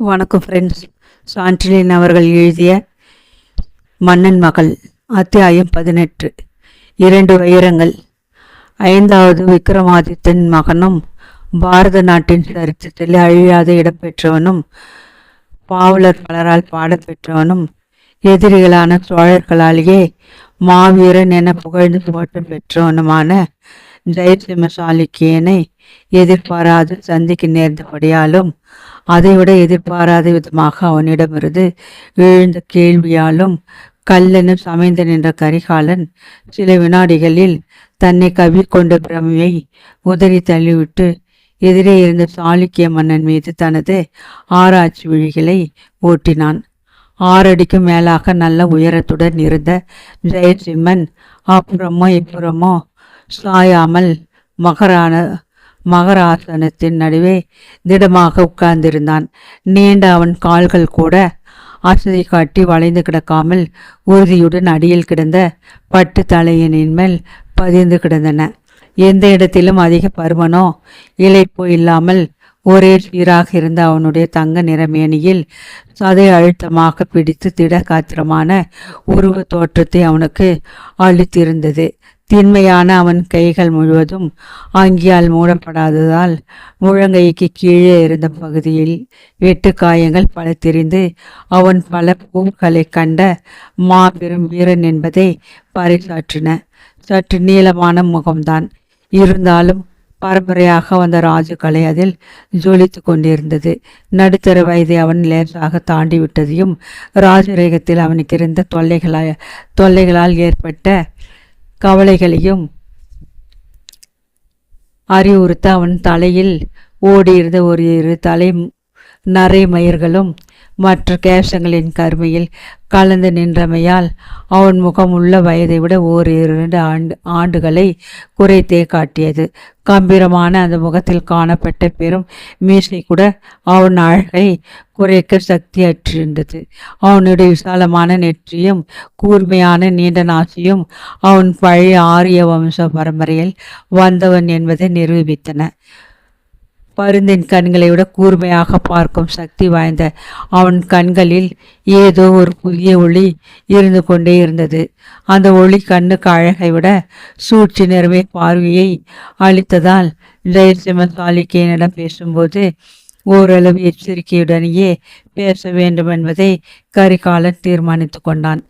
வணக்கம் ஃப்ரெண்ட்ஸ். சாண்டிலியன் அவர்கள் எழுதிய மன்னன் மகள் அத்தியாயம் 18. 2 வைரங்கள். 5வது விக்ரமாதித்தன் மகனும் பாரத நாட்டின் சரித்திரத்தில் அழியாத இடம்பெற்றவனும் பாவலர் பலரால் பாடப்பெற்றவனும் எதிரிகளான சோழர்களாலேயே மாவீரன் என புகழ்ந்து போற்றம் பெற்றவனுமான ஜெயசிம்ம சாளுக்கியனை எதிர்பாராது சந்திக்க நேர்ந்தபடியாலும் அதைவிட எதிர்பாராத விதமாக அவனிடமிருந்து எழுந்த கேள்வியாலும் கல்லெனும் சமைந்து நின்ற கரிகாலன் சில வினாடிகளில் தன்னை கவி கொண்ட பிரமையை உதறி தள்ளிவிட்டு எதிரே இருந்த சாளுக்கிய மன்னன் மீது தனது ஆராய்ச்சி விழிகளை ஓட்டினான். 6 அடிக்கும் மேலாக நல்ல உயரத்துடன் இருந்த ஜெயசிம்மன் அப்புறமோ இப்புறமோ சாயாமல் மகராசனத்தின் நடுவே திடமாக உட்கார்ந்திருந்தான். நீண்ட அவன் கால்கள் கூட அசதி காட்டி வளைந்து கிடக்காமல் உறுதியுடன் அடியில் கிடந்த பட்டு தலையணின் மேல் பதிந்து கிடந்தன. எந்த இடத்திலும் அதிக பருமனோ இளைப்போ இல்லாமல் ஒரே சீராக இருந்த அவனுடைய தங்க நிறமேனியில் சதை அழுத்தமாக பிடித்து திட காத்திரமான உருவ தோற்றத்தை அவனுக்கு அளித்திருந்தது. திண்மையான அவன் கைகள் முழுவதும் அங்கியால் மூடப்படாததால் முழங்கைக்கு கீழே இருந்த பகுதியில் வெட்டு காயங்கள் பல தெரிந்து அவன் பல போர்களை கண்ட மாபெரும் வீரன் என்பதை பறைசாற்றின. சற்று நீளமான முகம்தான் இருந்தாலும் பரம்பரையாக வந்த ராஜுக்களை அதில் ஜொலித்து கொண்டிருந்தது. நடுத்தர வயதை அவன் லேசாக தாண்டிவிட்டதையும் ராஜரேகத்தில் அவனுக்கு இருந்த தொல்லைகளால் ஏற்பட்ட கவலைகளையும் அறிவுறுத்த அவன் தலையில் ஓடியிருந்த ஒரு 2 தலை நரை மயிர்களும் மற்ற கேசங்களின் கருமையில் கலந்து நின்றமையால் அவன் முகம் உள்ள வயதை விட 1-2 ஆண்டுகளை குறைத்தே காட்டியது. கம்பீரமான அந்த முகத்தில் காணப்பட்ட பெரும் மீசை கூட அவன் அழகை குறைக்க சக்தியற்றிருந்தது. அவனுடைய விசாலமான நெற்றியும் கூர்மையான நீண்ட நாசியும் அவன் பழைய ஆரிய வம்ச பரம்பரையில் வந்தவன் என்பதை நிரூபித்தன. பருந்தின் கண்களை விட கூர்மையாக பார்க்கும் சக்தி வாய்ந்த அவன் கண்களில் ஏதோ ஒரு புதிய ஒளி இருந்து கொண்டே இருந்தது. அந்த ஒளி கண்ணுக்கு அழகை விட சூழ்ச்சி நிறமே பார்வையை அளித்ததால் ஜெயசிம்ம சாளுக்கியனிடம் பேசும்போது ஓரளவு எச்சரிக்கையுடனேயே பேச வேண்டும் என்பதை கரிகாலன் தீர்மானித்து கொண்டான்.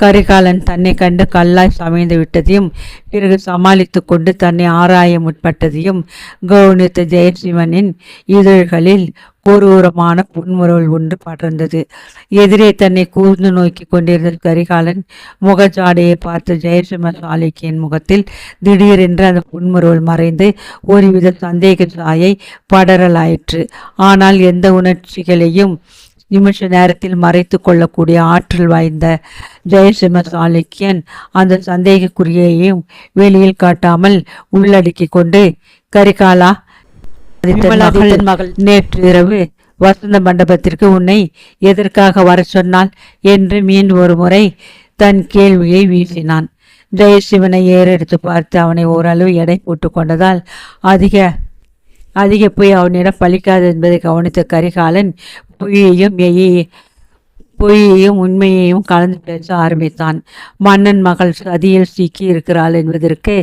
கரிகாலன் தன்னை கண்டு கல்லாய் சமைந்து விட்டதையும் பிறகு சமாளித்து கொண்டு தன்னை ஆராய முற்பட்டதையும் கவனித்த ஜெயசிம்மனின் இதழ்களில் ஒருவரமான புன்முறுவல் ஒன்று படர்ந்தது. எதிரே தன்னை கூர்ந்து நோக்கி கொண்டிருந்த கரிகாலன் முகச்சாடையை பார்த்த ஜெயசிம்ம சாளுக்கியன் முகத்தில் திடீரென்று அந்த புன்முறுவல் மறைந்து ஒருவித சந்தேக சாயை படரலாயிற்று. ஆனால் எந்த உணர்ச்சிகளையும் நிமிஷ நேரத்தில் மறைத்து கொள்ளக்கூடிய ஆற்றல் வாய்ந்த ஜெயசிம்ம சாளுக்கியன் அந்த சந்தேகக்குறியையும் வெளியில் காட்டாமல் உள்ளடக்கி கொண்டு, கரிகாலா, மகள் நேற்று இரவு வசந்த மண்டபத்திற்கு உன்னை எதற்காக வர சொன்னாள் என்று மீண்டும் ஒரு முறை தன் கேள்வியை வீசினான். ஜெயசிவனை ஏறெடுத்து பார்த்து அவனை ஓரளவு எடை போட்டு கொண்டதால் அதிக போய் அவனிடம் பலிக்காது என்பதை கவனித்த கரிகாலன் பொய்யையும் உண்மையையும் கலந்து பேச ஆரம்பித்தான். மன்னன் மகள் சதியில் சிக்கி இருக்கிறாள் என்பதற்கு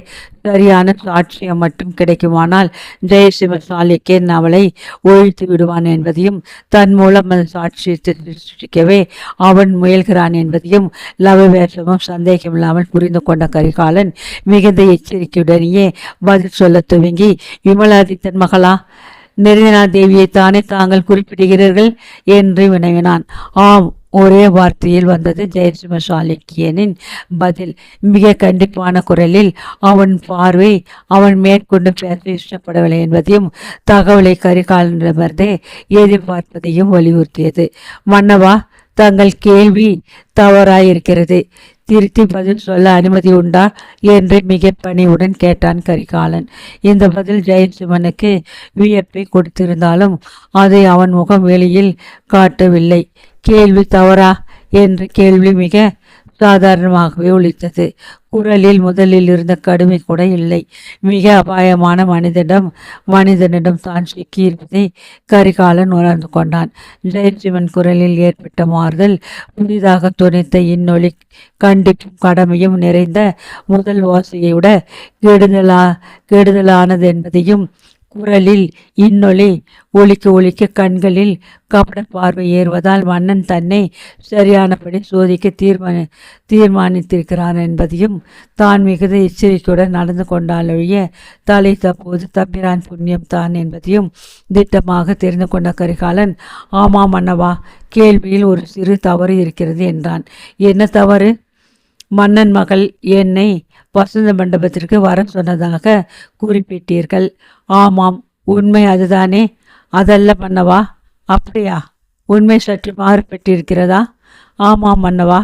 சரியான சாட்சியம் மட்டும் கிடைக்குமானால் ஜெயசிம்ம சாளுக்கியன் அவளை ஒழித்து விடுவான் என்பதையும் தன் மூலம் அந்த சாட்சியத்தை சிருஷ்டிக்கவே அவன் முயல்கிறான் என்பதையும் லவவேஷமும் சந்தேகமில்லாமல் புரிந்து கொண்ட கரிகாலன் மிகுந்த எச்சரிக்கையுடனேயே பதில் சொல்ல துவங்கி, விமலாதித்தன் மகளா, நிரஞ்சனா தேவியை தானே தாங்கள் குறிப்பிடுகிறீர்கள் என்று வினவினான். ஆம், ஒரே வார்த்தையில் வந்தது ஜெயசிம்ம சாளுக்கியனின் பதில். மிக கண்டிப்பான குரலில் அவன் பார்வை அவன் மேற்கொண்டு பேச இஷ்டப்படவில்லை என்பதையும் தகவலை கரிகாலனிடமிருந்தே எதிர்பார்ப்பதையும் வலியுறுத்தியது. மன்னவா, தங்கள் கேள்வி தவறாயிருக்கிறது. திருத்தி பதில் சொல்ல அனுமதி உண்டா என்று மிக பணிவுடன் கேட்டான் கரிகாலன். இந்த பதில் ஜெயசிம்மனுக்கு வியப்பை கொடுத்திருந்தாலும் அதை அவன் முகம் வெளியில் காட்டவில்லை. கேள்வி தவறா என்ற கேள்வி மிக சாதாரணமாகவே ஒலித்தது. குரலில் முதலில் இருந்த கடுமை கூட இல்லை. மிக அபாயமான மனிதனிடம் தான் சிக்கியிருப்பதை கரிகாலன் உணர்ந்து கொண்டான். ஜெயசிவன் குரலில் ஏற்பட்ட மாறுதல் புதிதாக துணித்த இன்னொலி கண்டிப்பும் கடமையும் நிறைந்த முதல் ஓசையை விட கெடுதலானது என்பதையும், குரலில் இன்னொலி ஒலிக்க கண்களில் கபட பார்வை ஏறுவதால் மன்னன் தன்னை சரியானபடி சோதிக்க தீர்மானித்திருக்கிறான் என்பதையும், தான் மிகுந்த எச்சரிக்கையுடன் நடந்து கொண்டாலொழிய தலை தப்போது தம்பிரான் புண்ணியம் தான் என்பதையும் திட்டமாக தெரிந்து கொண்ட கரிகாலன், ஆமாம் மன்னவா, கேள்வியில் ஒரு சிறு தவறு இருக்கிறது என்றான். என்ன தவறு? மன்னன் மகள் என்னை வசந்த மண்டபத்திற்கு வர சொன்னதாக குறிப்பிட்டீர்கள். ஆமாம், உண்மை அதுதானே? அதல்ல மன்னவா. அப்படியா? உண்மை சற்று மாறுபட்டிருக்கிறதா? ஆமாம் மன்னவா,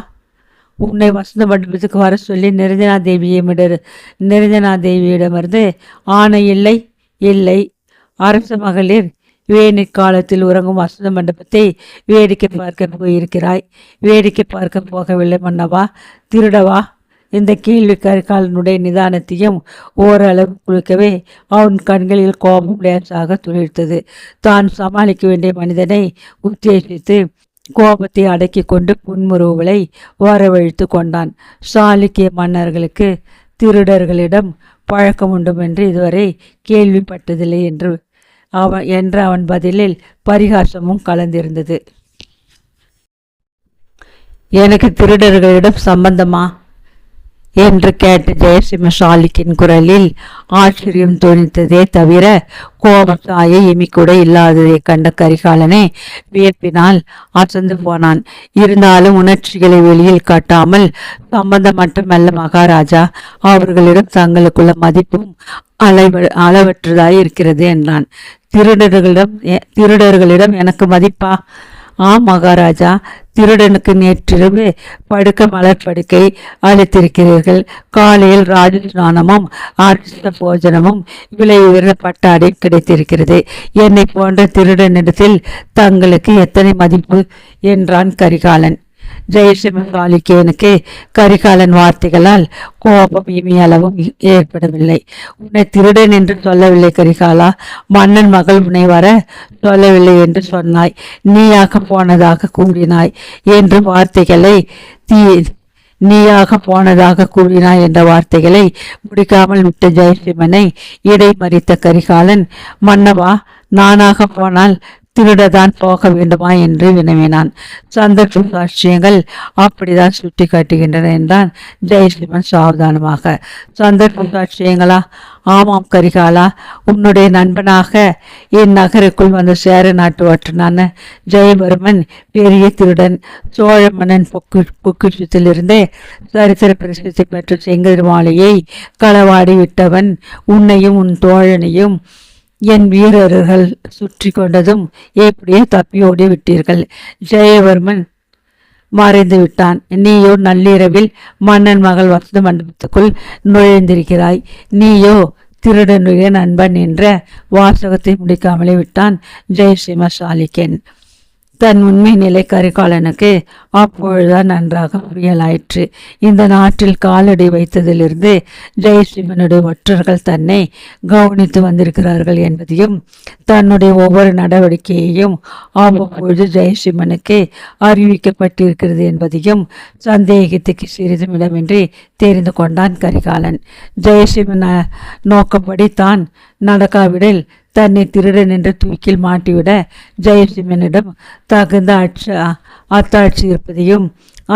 உன்னை வசந்த மண்டபத்துக்கு வர சொல்லி நிரஞ்சனா தேவியிடமிருந்து ஆணை இல்லை. இல்லை. அரச மகளிர் வேணிற் காலத்தில் உறங்கும் வசந்த மண்டபத்தை வேடிக்கை பார்க்க போயிருக்கிறாய். வேடிக்கை பார்க்க போகவில்லை மன்னவா, திருடவா? இந்த கேள்வி கரிகாலனுடைய நிதானத்தையும் ஓரளவு குளிக்கவே அவன் கண்களில் கோபம் லேசாக துளிர்த்தது. தான் சமாளிக்க வேண்டிய மனிதனை உத்தேசித்து கோபத்தை அடக்கி கொண்டு புன்முறுவலை வரவழைத்து கொண்டான். சாளுக்கிய மன்னர்களுக்கு திருடர்களிடம் பழக்கம் உண்டும் என்று இதுவரை கேள்விப்பட்டதில்லை என்ற அவன் பதிலில் பரிகாசமும் கலந்திருந்தது. எனக்கு திருடர்களிடம் சம்பந்தமா என்று கேட்ட ஜெயசிம்ம சாளுக்கின் குரலில் ஆச்சரியம் தோணித்ததே தவிர கோபசாய இமிக்கூட இல்லாததை கண்ட கரிகாலனை வியப்பினால் அசந்து போனான். இருந்தாலும் உணர்ச்சிகளை வெளியில் காட்டாமல் சம்பந்தம் மட்டுமல்ல மகாராஜா, அவர்களிடம் தங்களுக்குள்ள மதிப்பும் அளவற்றதாய் இருக்கிறது என்றான். திருடர்களிடம் எனக்கு மதிப்பா? ஆம் மகாராஜா, திருடனுக்கு நேற்றிரவு படுக்க மலர் படுக்கை அளித்திருக்கிறீர்கள். காலையில் ராஜஸ்நானமும் ஆர்ஜித போஜனமும் விலை உயர்ந்த பட்டாடை கிடைத்திருக்கிறது. என்னை போன்ற திருடனிடத்தில் தங்களுக்கு எத்தனை மதிப்பு என்றான் கரிகாலன். ஜெயசிம்ம சாளுக்கியனுக்கு கரிகாலன் வார்த்தைகளால் கோபம் இமையளவும் ஏற்படவில்லை. உன்னை திருடன் என்று சொல்லவில்லை கரிகாலா, மன்னன் மகள் உன்னை வர சொல்லவில்லை என்று சொன்னாய். நீயாக போனதாக கூறினாய் என்று வார்த்தைகளை என்ற வார்த்தைகளை முடிக்காமல் விட்ட ஜெயசிம்மனை இடைமறித்த கரிகாலன், மன்னவா, நானாக போனால் திருடதான் போக வேண்டுமா என்று வினவினான். சந்தர்ப்ப சாட்சியங்கள் அப்படிதான் சுட்டி காட்டுகின்றன என்றான் ஜெயசிம்மன் சாவதானமாக. சந்தர்ப்ப சாட்சியங்களா? ஆமாம் கரிகாலா, உன்னுடைய நண்பனாக என் நகருக்குள் வந்த சேர நாட்டு ஒற்றனான ஜெயவர்மன் பெரிய திருடன். சோழ மன்னன் பொக்கிஷத்திலிருந்தே சரித்திர பிரசித்தி பெற்ற செங்கதிர் மாலையை களவாடி விட்டவன். உன்னையும் உன் தோழனையும் என் வீரர்கள் சுற்றி கொண்டதும் எப்படியே தப்பியோடி விட்டீர்கள். ஜெயவர்மன் மறைந்து விட்டான். நீயோ நள்ளிரவில் மன்னன் மகள் வசந்த மண்டபத்துக்குள் நுழைந்திருக்கிறாய். நீயோ திருடனுடைய நண்பன் என்ற வாசகத்தை முடிக்காமலே விட்டான் ஜெயசிம்ம சாளுக்கியன். தன் உண்மை நிலை கரிகாலனுக்கு அப்பொழுதுதான் நன்றாக புரியலாயிற்று. இந்த நாட்டில் காலடி வைத்ததிலிருந்து ஜெயசிம்மனுடைய ஒற்றர்கள் தன்னை கவனித்து வந்திருக்கிறார்கள் என்பதையும், தன்னுடைய ஒவ்வொரு நடவடிக்கையையும் அவ்வப்பொழுது ஜெயசிம்மனுக்கு அறிவிக்கப்பட்டிருக்கிறது என்பதையும் சந்தேகத்துக்கு சிறிதும் இடமின்றி தெரிந்து கொண்டான் கரிகாலன். ஜெயசிம்மன் நோக்கப்படி தான் நடக்காவிடில் தன்னை திருடன் என்று தூக்கில் மாட்டிவிட ஜெயசிம்மனிடம் தகுந்த அத்தாட்சி இருப்பதையும்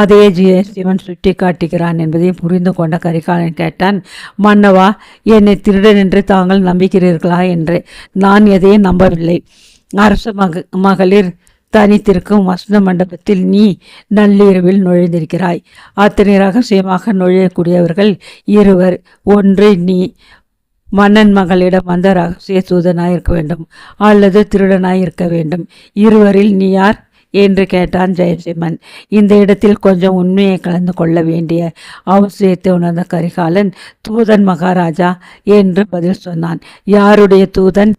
அதே ஜெயசிம்மன் சுட்டி காட்டுகிறான் என்பதையும் புரிந்து கொண்ட கரிகாலன் கேட்டான், மன்னவா, என்னை திருடன் என்று தாங்கள் நம்புகிறீர்களா என்று. நான் எதையும் நம்பவில்லை. அரச மகளிர் தனித்திருக்கும் வசந்த மண்டபத்தில் நீ நள்ளிரவில் நுழைந்திருக்கிறாய். அத்தனை ரகசியமாக நுழையக்கூடியவர்கள் இருவர். ஒன்று நீ மன்னன் மகளிடம் வந்த ரகசிய தூதனாயிருக்க வேண்டும், அல்லது திருடனாயிருக்க வேண்டும். இருவரில் நீ யார் என்று கேட்டான் ஜெயசிம்மன். இந்த இடத்தில் கொஞ்சம் உண்மையை கலந்து கொள்ள வேண்டிய அவசியத்தை உணர்ந்த கரிகாலன், தூதன் மகாராஜா என்று பதில் சொன்னான். யாருடைய தூதன்?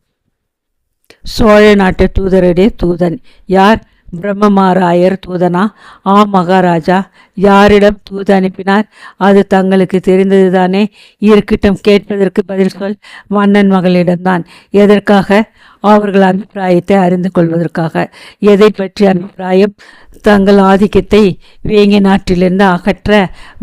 சோழ நாட்டு தூதருடைய தூதன். யார்? பிரம்மமாராயர் தூதனா? ஆம் மகாராஜா. யாரிடம் தூது அனுப்பினார்? அது தங்களுக்கு தெரிந்ததுதானே. இருக்கட்டும், கேட்பதற்கு பதில் சொல். மன்னன் மகளிடம்தான். எதற்காக? அவர்கள் அபிப்பிராயத்தை அறிந்து கொள்வதற்காக. எதை பற்றி அபிப்பிராயம்? தங்கள் ஆதிக்கத்தை வேங்கை நாட்டிலிருந்து அகற்ற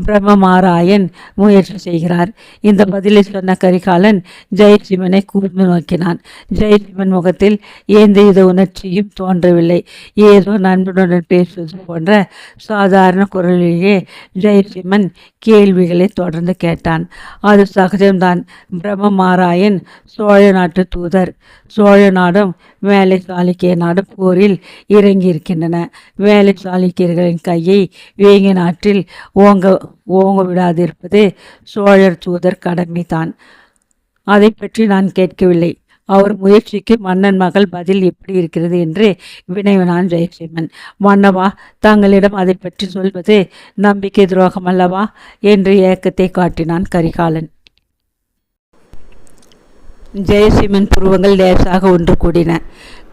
பிரம்மமாராயன் முயற்சி செய்கிறார். இந்த பதிலை சொன்ன கரிகாலன் ஜெயசிம்மனை கூர்ந்து நோக்கினான். ஜெயசிம்மன் முகத்தில் எந்தவித உணர்ச்சியும் தோன்றவில்லை. ஏதோ நண்பனுடன் பேசுவது போன்ற சாதாரண குரலிலேயே ஜெயசிம்மன் கேள்விகளை தொடர்ந்து கேட்டான். அது சகஜம்தான். பிரம்மமாராயன் சோழ நாட்டு தூதர். சோழ நாடும் மேலை சாளுக்கிய நாடும் போரில் இறங்கியிருக்கின்றன. மேலை சாளுக்கியர்களின் கையை வேங்கை நாட்டில் ஓங்க விடாதிருப்பது சோழர் தூதர் கடமைதான். அதை பற்றி நான் கேட்கவில்லை. அவர் முயற்சிக்கு மன்னன் மகள் பதில் எப்படி இருக்கிறது என்று வினவினான் ஜெயசிம்மன். மன்னவா, தங்களிடம் அதை பற்றி சொல்வது நம்பிக்கை துரோகம் அல்லவா என்று ஏக்கத்தை காட்டினான் கரிகாலன். ஜெயசிம்மன் புருவங்கள் லேசாக ஒன்று கூடின.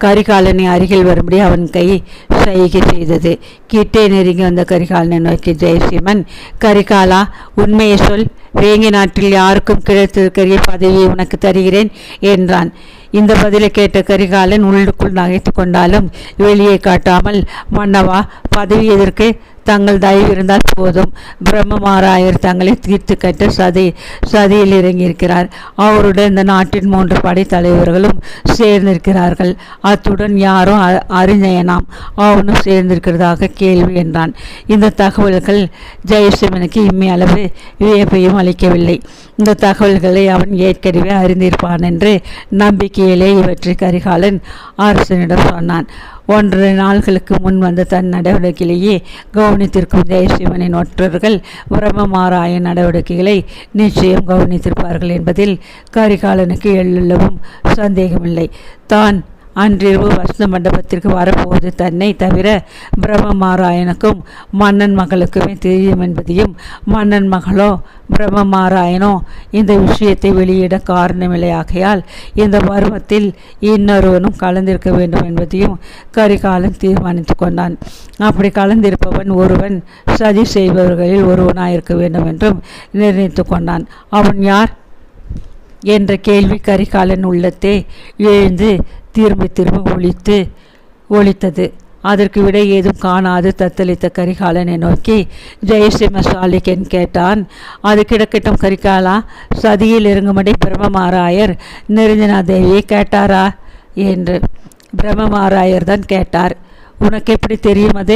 கரிகாலனை அருகில் வரும்படி அவன் கை சைகை செய்தது. கிட்டே நெருங்கி வந்த கரிகாலனை நோக்கி ஜெயசிம்மன், கரிகாலா, உண்மையை சொல். வேங்கை நாட்டில் யாருக்கும் கிடைத்திருக்கிற பதவியை உனக்கு தருகிறேன் என்றான். இந்த பதிலை கேட்ட கரிகாலன் உள்ளுக்குள் நகைத்து கொண்டாலும் வெளியே காட்டாமல், மன்னவா, பதவி எதற்கு? தங்கள் தயவு இருந்தால் போதும். பிரம்மமாராயர் தங்களை தீர்த்து கட்ட சதியில் இறங்கியிருக்கிறார். அவருடன் இந்த நாட்டின் 3 படை தலைவர்களும் சேர்ந்திருக்கிறார்கள். அத்துடன் யாரோ அறிஞயனாம் அவனும் சேர்ந்திருக்கிறதாக கேள்வி என்றான். இந்த தகவல்கள் ஜெயசிம்மனுக்கு இம்மையளவு வியப்பையும் அளிக்கவில்லை. இந்த தகவல்களை அவன் ஏற்கனவே அறிந்திருப்பான் என்று நம்பிக்கையிலே இவற்றை கரிகாலன் அரசனிடம் சொன்னான். 1.5 நாள்களுக்கு முன் வந்த தன் நடவடிக்கையிலேயே கவனித்திருக்கும் ஜெயசிம்மனின் ஒற்றர்கள் பிரம்மமாராயன் நடவடிக்கைகளை நிச்சயம் கவனித்திருப்பார்கள் என்பதில் கரிகாலனுக்கு எள்ளளவும் சந்தேகமில்லை. தான் அன்றிரவு வசந்த மண்டபத்திற்கு வரப்போவது தன்னை தவிர பிரம்மமாராயனுக்கும் மன்னன் மகளுக்குமே தெரியும் என்பதையும், மன்னன் மகளோ பிரம்மமாராயனோ இந்த விஷயத்தை வெளியிட காரணமில்லையாகையால் இந்த பருவத்தில் இன்னொருவனும் கலந்திருக்க வேண்டும் என்பதையும் கரிகாலன் தீர்மானித்து கொண்டான். அப்படி கலந்திருப்பவன் ஒருவன் சதி செய்பவர்களில் ஒருவனாயிருக்க வேண்டும் என்றும் நிர்ணயித்து கொண்டான். அவன் யார் என்ற கேள்வி கரிகாலன் உள்ளத்தே எழுந்து திரும்ப ஒலித்தது. அதற்கு விட ஏதும் காணாது தத்தளித்த கரிகாலனை நோக்கி ஜெயசிம்ம சாளுக்கியன் கேட்டான். அது கிடக்கட்டும் கரிகாலா, சதியில் இறங்கும்படி பிரம்மமாராயர் நிரஞ்சனா தேவியை கேட்டாரா என்று. பிரம்மமாராயர் தான் கேட்டார். உனக்கு எப்படி தெரியும் அது?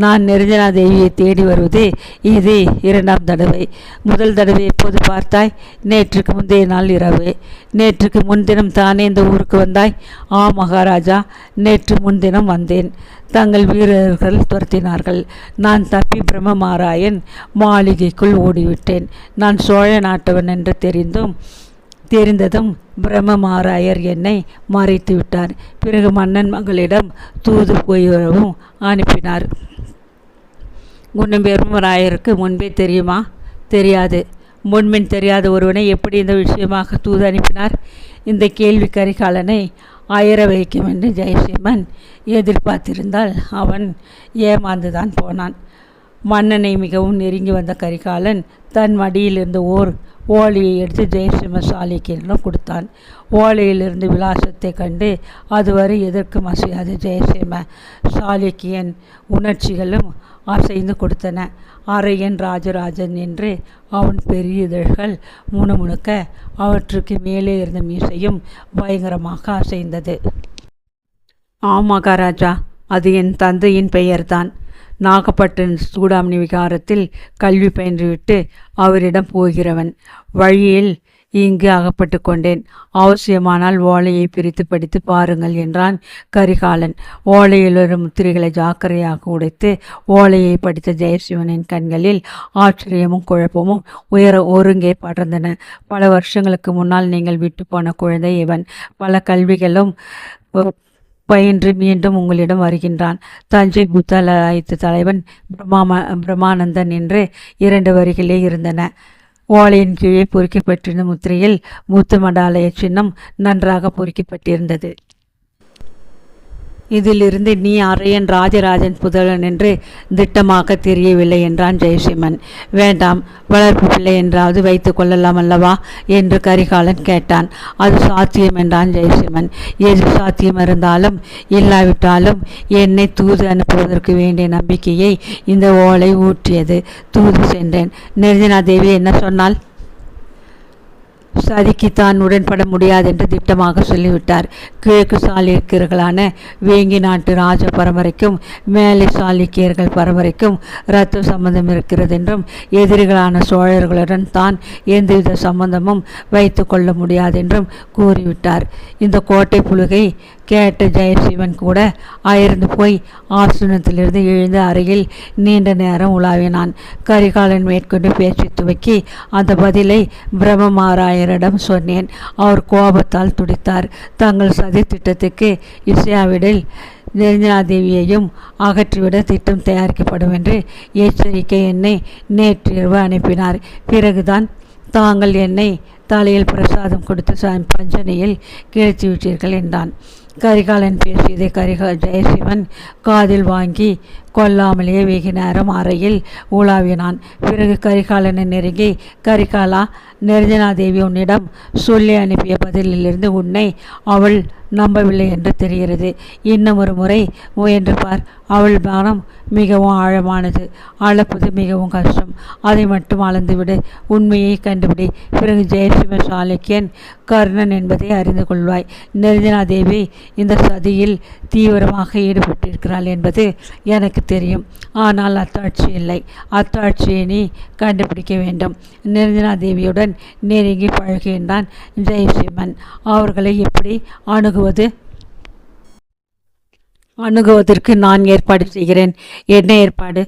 நான் நிரஞ்சனா தேவியை தேடி வருவது இது 2ஆம் தடவை. முதல் தடவை எப்போது பார்த்தாய்? நேற்றுக்கு முந்தைய நாள் இரவு. நேற்றுக்கு முன்தினம் தானே இந்த ஊருக்கு வந்தாய்? ஆ மகாராஜா, நேற்று முன்தினம் வந்தேன். தங்கள் வீரர்கள் துரத்தினார்கள். நான் தப்பி பிரம்மமாராயன் மாளிகைக்குள் ஓடிவிட்டேன். நான் சோழ நாட்டவன் என்று தெரிந்ததும் பிரம்மமாராயர் என்னை மறைத்து விட்டார். பிறகு மன்னன் மகளிடம் தூது போய்வரவும் அனுப்பினார். உன்னும் பிரம்மராயருக்கு முன்பே தெரியுமா? தெரியாது. முன்பின் தெரியாத ஒருவனை எப்படி இந்த விஷயமாக தூது அனுப்பினார்? இந்த கேள்வி கரிகாலனை அயர வைக்கும் என்று ஜெயசிம்மன் எதிர்பார்த்திருந்தால் அவன் ஏமாந்துதான் போனான். மன்னனை மிகவும் நெருங்கி வந்த கரிகாலன் தன் மடியிலிருந்து ஓலையை எடுத்து ஜெயசிம்ம சாளுக்கியனிடம் கொடுத்தான். ஓலையிலிருந்து விலாசத்தை கண்டு அதுவரை எதற்கும் அசையாத ஜெயசிம்ம சாளுக்கியன் உணர்ச்சிகளும் அசைந்து கொடுத்தன. அரையன் ராஜராஜன் என்று அவன் பெரிய இதழ்கள் முணுமுணுக்க அவற்றுக்கு மேலே இருந்த மீசையும் பயங்கரமாக அசைந்தது. ஆம் மகாராஜா, அது என் தந்தையின் பெயர்தான். நாகப்பட்டின சூடாமணி விகாரத்தில் கல்வி பயின்றுவிட்டு அவரிடம் போகிறவன். வழியில் இங்கு அகப்பட்டு கொண்டேன். அவசியமானால் ஓலையை பிரித்து படித்து பாருங்கள் என்றான் கரிகாலன். ஓலையில் ஒரு முத்திரைகளை ஜாக்கிரதையாக உடைத்து ஓலையை படித்த ஜெயசிம்மனின் கண்களில் ஆச்சரியமும் குழப்பமும் ஒருங்கே படர்ந்தன. பல வருஷங்களுக்கு முன்னால் நீங்கள் விட்டு போன குழந்தை இவன். பல கல்விகளும் பயின்று மீண்டும் உங்களிடம் வருகின்றான். தஞ்சை புத்தலாயத்து தலைவன் பிரம்மானந்தன் என்று 2 வரிகளே இருந்தன. ஓலையின் கீழே பொறிக்கப்பட்டிருந்த முத்திரையில் மூத்த மடாலய சின்னம் நன்றாக பொறிக்கப்பட்டிருந்தது. இதிலிருந்து நீ அரையன் ராஜராஜன் புதல்வன் என்று திட்டமாக தெரியவில்லை என்றான் ஜெயசிம்மன். வேண்டாம், வளர்ப்பு பிள்ளை என்றாவது வைத்து கொள்ளலாம் அல்லவா என்று கரிகாலன் கேட்டான். அது சாத்தியம் என்றான் ஜெயசிம்மன். எது சாத்தியம் இருந்தாலும் இல்லாவிட்டாலும் என்னை தூது அனுப்புவதற்கு வேண்டிய நம்பிக்கையை இந்த ஓலை ஊற்றியது. தூது சென்றேன். நிரஞ்சனாதேவி என்ன சொன்னாள்? சதிக்கு தான் உடன்பட முடியாது என்று திட்டமாக சொல்லிவிட்டார். கிழக்கு சாளுக்கியர்களான வேங்கி நாட்டு ராஜ பரம்பரைக்கும் மேலை சாளுக்கியர்கள் பரம்பரைக்கும் இரத்த சம்பந்தம் இருக்கிறது என்றும் எதிரிகளான சோழர்களுடன் தான் எந்தவித சம்பந்தமும் வைத்து கொள்ள முடியாது என்றும் கூறிவிட்டார். இந்த கோட்டை புலுகை கேட்ட ஜெயசிவன் கூட அயர்ந்து போய் ஆசனத்திலிருந்து எழுந்து அருகில் நீண்ட நேரம் உலாவினான். கரிகாலன் மேற்கொண்டு பேச்சு துவக்கி அந்த பதிலை பிரம்மமாராயரிடம் சொன்னேன். அவர் கோபத்தால் துடித்தார். தங்கள் சதி திட்டத்துக்கு இசையாவிடில் நிரஞ்சனாதேவியையும் அகற்றிவிட திட்டம் தயாரிக்கப்படும் என்று எச்சரிக்கை என்னை நேற்றிரவு அனுப்பினார். பிறகுதான் தாங்கள் என்னை தலையில் பிரசாதம் கொடுத்து பஞ்சனையில் கிழித்து விட்டீர்கள் என்றான். கரிகாலன் பேசியதை ஜெயசிவன் காதில் வாங்கி கொல்லாமலேயே வெகு நேரம் அறையில் உலாவினான். பிறகு கரிகாலனை நெருங்கி, கரிகாலா, நிரஞ்சனாதேவி உன்னிடம் சொல்லி அனுப்பிய பதிலிலிருந்து உன்னை அவள் நம்பவில்லை என்று தெரிகிறது. இன்னும் ஒரு முறை முயன்று பார். அவள் மனம் மிகவும் ஆழமானது. அளப்பது மிகவும் கஷ்டம். அதை மட்டும் அளந்துவிடு. உண்மையை கண்டுபிடி. பிறகு ஜெயசிம்ம சாளுக்கியன் கர்ணன் என்பதை அறிந்து கொள்வாய். நிரஞ்சனாதேவி இந்த சதியில் தீவிரமாக ஈடுபட்டிருக்கிறாள் என்பது எனக்கு தெரியும். ஆனால் அத்தாட்சி இல்லை. அத்தாட்சியை நீ கண்டுபிடிக்க வேண்டும். நிரஞ்சனாதேவியுடன் நெருங்கி பழகுகின்றான் ஜெயசிம்மன். அவர்களை எப்படி அணுகுவதற்கு நான் ஏற்பாடு செய்கிறேன். என்ன ஏற்பாடு?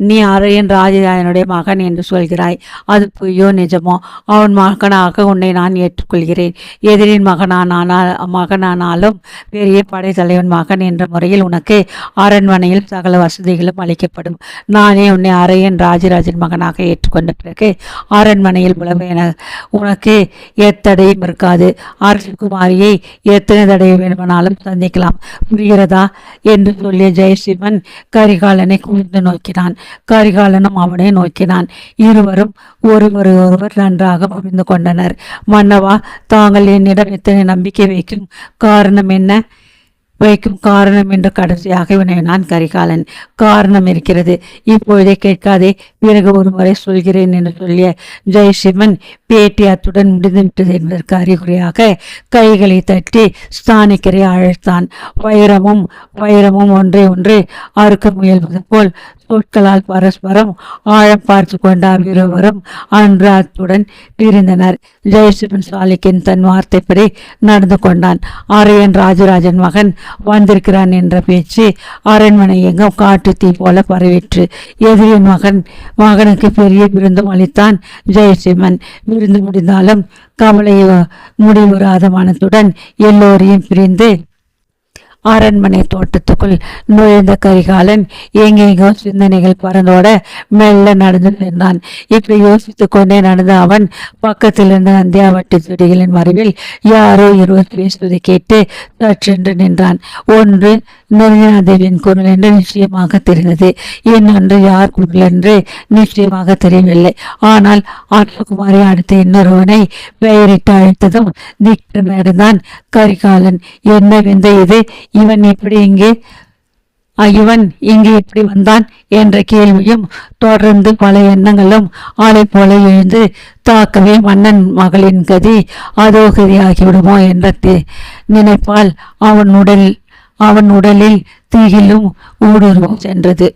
நீ அரையன் ராஜராஜனுடைய மகன் என்று சொல்கிறாய். அது பொய்யோ நிஜமோ? அவன் மகனாக உன்னை நான் ஏற்றுக்கொள்கிறேன். எதிரின் மகனானாலும் பெரிய படைத்தலைவன் மகன் என்ற முறையில் உனக்கு அரண்மனையில் சகல வசதிகளும் அளிக்கப்படும். நானே உன்னை அரையன் ராஜராஜன் மகனாக ஏற்றுக்கொண்ட பிறகு அரண்மனையில் உனக்கு எத்தடையும் இருக்காது. அரசகுமாரியை எத்தனை தடவை வேண்டுமானாலும் சந்திக்கலாம். புரிகிறதா என்று சொல்லிய ஜெயசிம்மன் கரிகாலனை கூர்ந்து நோக்கினான். கரிகாலனும் அவனை நோக்கினான். இருவரும் ஒருவர் நன்றாக புரிந்து கொண்டனர். மன்னவா, தாங்கள் என்னிடம் எத்தனை நம்பிக்கை வைக்கும் காரணம் என்று கடைசியாக வினவினான் கரிகாலன். காரணம் இருக்கிறது, இப்பொழுதே கேட்காதே, பிறகு ஒரு முறை சொல்கிறேன் என்று சொல்லிய ஜெயசிம்மன் பேட்டி அத்துடன் முடிந்துவிட்டது என்பதற்கு அறிகுறியாக கைகளை தட்டி ஸ்தானிக்கரை அழைத்தான். வைரமும் ஒன்றை அறுக்க முயல்வது போல் சொற்களால் பரஸ்பரம் ஆழம் பார்த்து கொண்டார். இருவரும் அன்று அத்துடன் பிரிந்தனர். ஜெயசிம்மன் சாளுக்கியன் தன் வார்த்தைப்படி நடந்து கொண்டான். அரையன் ராஜராஜன் மகன் வந்திருக்கிறான் என்ற பேச்சு அரண்மனை எங்கும் காட்டு தீ போல பரவிற்று. எதிரின் மகனுக்கு பெரிய விருந்தும் அளித்தான் ஜெயசிம்மன். விருந்து முடிந்தாலும் கவலை முடிவுறாத மனத்துடன் எல்லோரையும் பிரிந்து அரண்மனை தோட்டத்துக்குள் நுழைந்த கரிகாலன் எங்கெங்கோ சிந்தனைகள் பறந்தோட மெல்ல நடந்து சென்றான். இப்படி யோசித்து கொண்டே நடந்த அவன் பக்கத்தில் இருந்த நந்தியாவட்டி செடிகளின் மறைவில் யாரோ இருவர் பேசுவதை கேட்டு சற்றென்று நின்றான். ஒன்று நிரஞ்சனாதேவியின் குரல் என்று நிச்சயமாக தெரிந்தது. இன்னொன்று யார் குரல் என்று நிச்சயமாக தெரியவில்லை. ஆனால் அரசகுமாரி அடுத்த இன்னொருவனை பெயரிட்டு அழைத்ததும் திக்கு நடந்தான் கரிகாலன். என்ன விந்தை இது? இவன் இங்கே எப்படி வந்தான் என்ற கேள்வியும் தொடர்ந்து பல எண்ணங்களும் ஆளை போல எழுந்து தாக்கவே மன்னன் மகளின் கதி அதோ கதியாகிவிடுமோ என்ற நினைப்பால் அவன் உடலில் தீயிலும் ஊடுருவம் சென்றது.